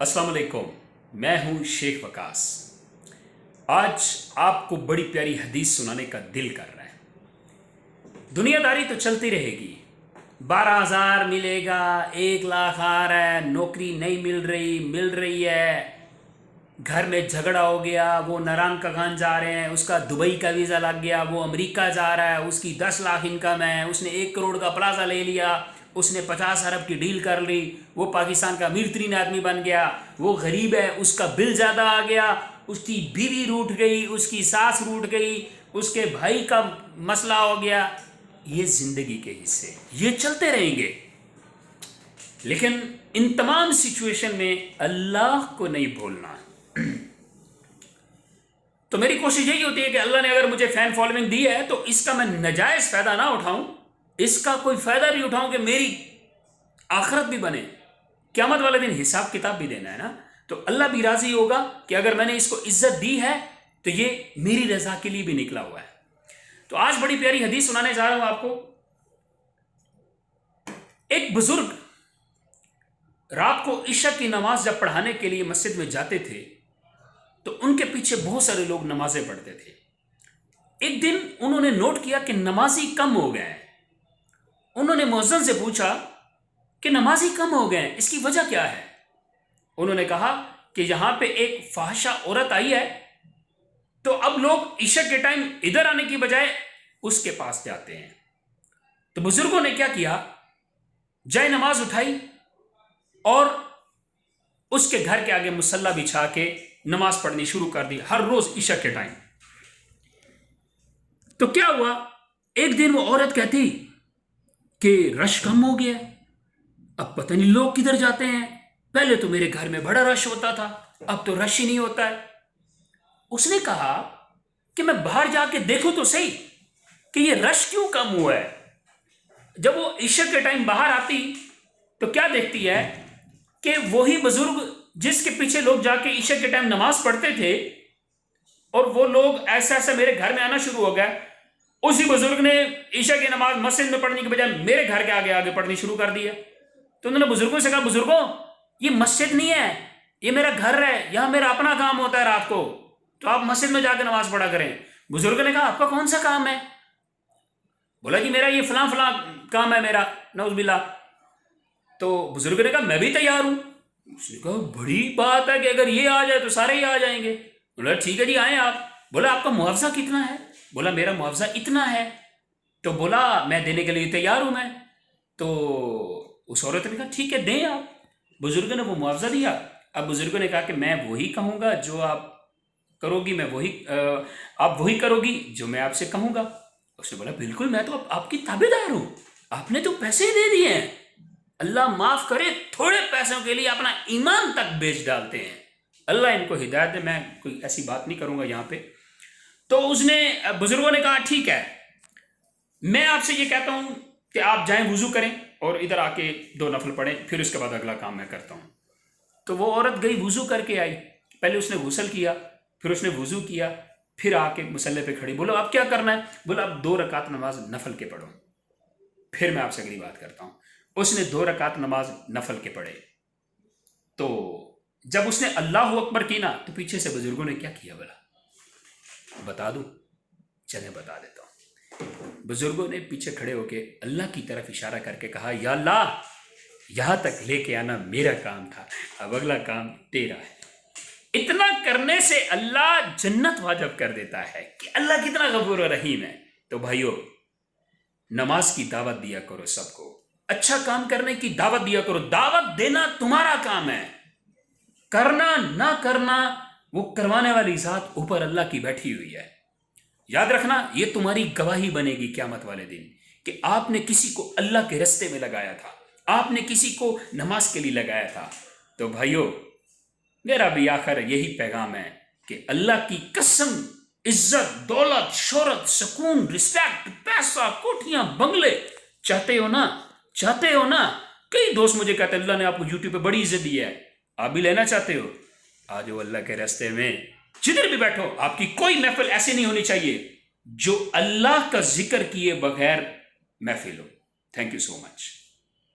अस्सलाम वालेकुम। मैं हूं शेख वकास। आज आपको बड़ी प्यारी हदीस सुनाने का दिल कर रहा है। दुनियादारी तो चलती रहेगी, 12,000 मिलेगा, 1 लाख आ रहा है, नौकरी नहीं मिल रही है, घर में झगड़ा हो गया, वो नारायण कगान जा रहे हैं, उसका दुबई का वीज़ा लग गया, वो अमेरिका जा रहा है, उसकी 10 लाख इनकम है, उसने 1 करोड़ का प्लाजा ले लिया, उसने 50 अरब की डील कर ली, वो पाकिस्तान का अमीर तरीन आदमी बन गया, वो गरीब है, उसका बिल ज़्यादा आ गया, उसकी बीवी रूठ गई, उसकी सास रूठ गई, उसके भाई का मसला हो गया। ये ज़िंदगी के हिस्से, ये चलते रहेंगे। लेकिन इन तमाम सिचुएशन में अल्लाह को नहीं भूलना। तो मेरी कोशिश यही होती है कि अल्लाह ने अगर मुझे फैन फॉलोइंग दी है तो इसका मैं नजायज़ फ़ायदा ना उठाऊं, इसका कोई फ़ायदा भी उठाऊं कि मेरी आखिरत भी बने, क़यामत वाले दिन हिसाब किताब भी देना है ना। तो अल्लाह भी राज़ी होगा कि अगर मैंने इसको इज्जत दी है तो ये मेरी रज़ा के लिए भी निकला हुआ है। तो आज बड़ी प्यारी हदीस सुनाने जा रहा हूं आपको। एक बुजुर्ग रात को इशा की नमाज जब पढ़ाने के लिए मस्जिद में जाते थे तो उनके पीछे बहुत सारे लोग नमाजें पढ़ते थे। एक दिन उन्होंने नोट किया कि नमाजी कम हो गए हैं। उन्होंने मुअज्जिन से पूछा कि नमाजी कम हो गए हैं, इसकी वजह क्या है? उन्होंने कहा कि यहां पे एक फाहिशा औरत आई है, तो अब लोग इशा के टाइम इधर आने की बजाय उसके पास जाते हैं। तो बुजुर्गों ने क्या किया, जाए नमाज उठाई और उसके घर के आगे मुसल्ला बिछा के नमाज पढ़नी शुरू कर दी, हर रोज इशा के टाइम। तो क्या हुआ, एक दिन वो औरत कहती कि रश कम हो गया, अब पता नहीं लोग किधर जाते हैं, पहले तो मेरे घर में बड़ा रश होता था, अब तो रश ही नहीं होता है। उसने कहा कि मैं बाहर जाके देखूं तो सही कि ये रश क्यों कम हुआ है। जब वो इशा के टाइम बाहर आती तो क्या देखती है कि वही बुजुर्ग जिसके पीछे लोग जाके ईशा के टाइम नमाज पढ़ते थे, और वो लोग ऐसा ऐसा मेरे घर में आना शुरू हो गया। उसी बुजुर्ग ने ईशा की नमाज मस्जिद में पढ़ने के बजाय मेरे घर के आगे आगे पढ़नी शुरू कर दी है। तो उन्होंने बुजुर्गों से कहा, बुजुर्गों ये मस्जिद नहीं है, ये मेरा घर है, यहां मेरा अपना काम होता है रात को, तो आप मस्जिद में जाकर नमाज पढ़ा करें। बुजुर्ग ने कहा, आपका कौन सा काम है? बोला कि मेरा ये फलां फलां काम है मेरा, नौज़ुबिल्लाह। तो बुजुर्ग ने कहा, मैं भी तैयार हूं। उसने कहा, बड़ी बात है कि अगर ये आ जाए तो सारे ही आ जाएंगे। बोला ठीक है जी, आए आप। बोला आपका मुआवजा कितना है? बोला मेरा मुआवजा इतना है। तो बोला मैं देने के लिए तैयार हूं मैं। तो उस औरत ने कहा ठीक है दें आप। बुजुर्ग ने वो मुआवजा दिया। अब बुजुर्ग ने कहा कि मैं वही कहूँगा जो आप करोगी, मैं वही आप वही करोगी जो मैं आपसे कहूँगा। उसने बोला बिल्कुल, मैं तो आपकी ताबेदार हूँ, आपने तो पैसे ही दे दिए हैं। अल्लाह माफ करे, थोड़े पैसों के लिए अपना ईमान तक बेच डालते हैं। अल्लाह इनको हिदायत दे, मैं कोई ऐसी बात नहीं करूंगा यहाँ पे। तो उसने बुजुर्गों ने कहा ठीक है, मैं आपसे ये कहता हूँ कि आप जाएं वुजू करें और इधर आके 2 नफल पढ़ें, फिर उसके बाद अगला काम मैं करता हूँ। तो वो औरत गई, वुजू करके आई। पहले उसने गुसल किया, फिर उसने वुजू किया, फिर आके मुसल्ले पे खड़ी। बोलो अब क्या करना है? बोला अब 2 रकात नमाज नफल के पढ़ो, फिर मैं आपसे अगली बात करता हूँ। उसने 2 रकात नमाज नफल के पढ़े। तो जब उसने अल्लाह अकबर की ना, तो पीछे से बुजुर्गों ने क्या किया बोला, बता दूं? चले बता देता हूं। बुजुर्गों ने पीछे खड़े होके अल्लाह की तरफ इशारा करके कहा, या अल्लाह यहां तक लेके आना मेरा काम था, अब अगला काम तेरा है। इतना करने से अल्लाह जन्नत वाजिब कर देता है कि अल्लाह कितना गफूर और रहीम है। तो भाइयों, नमाज की दावत दिया करो, सबको अच्छा काम करने की दावत दिया करो। दावत देना तुम्हारा काम है, करना ना करना वो करवाने वाली जात ऊपर अल्लाह की बैठी हुई है। याद रखना, ये तुम्हारी गवाही बनेगी क़यामत वाले दिन कि आपने किसी को अल्लाह के रास्ते में लगाया था, आपने किसी को नमाज के लिए लगाया था। तो भाइयों, मेरा भी आखिर यही पैगाम है कि अल्लाह की कसम, इज्जत, दौलत, शोहरत, सुकून, रिस्पेक्ट, पैसा, कोठियां, बंगले चाहते हो ना? कई दोस्त मुझे कहते हैं अल्लाह ने आपको यूट्यूब पे बड़ी इज्जत दी है, आप भी लेना चाहते हो? आ जाओ अल्लाह के रास्ते में, जिधर भी बैठो। आपकी कोई महफिल ऐसी नहीं होनी चाहिए जो अल्लाह का जिक्र किए बगैर महफिल हो। Thank you so much.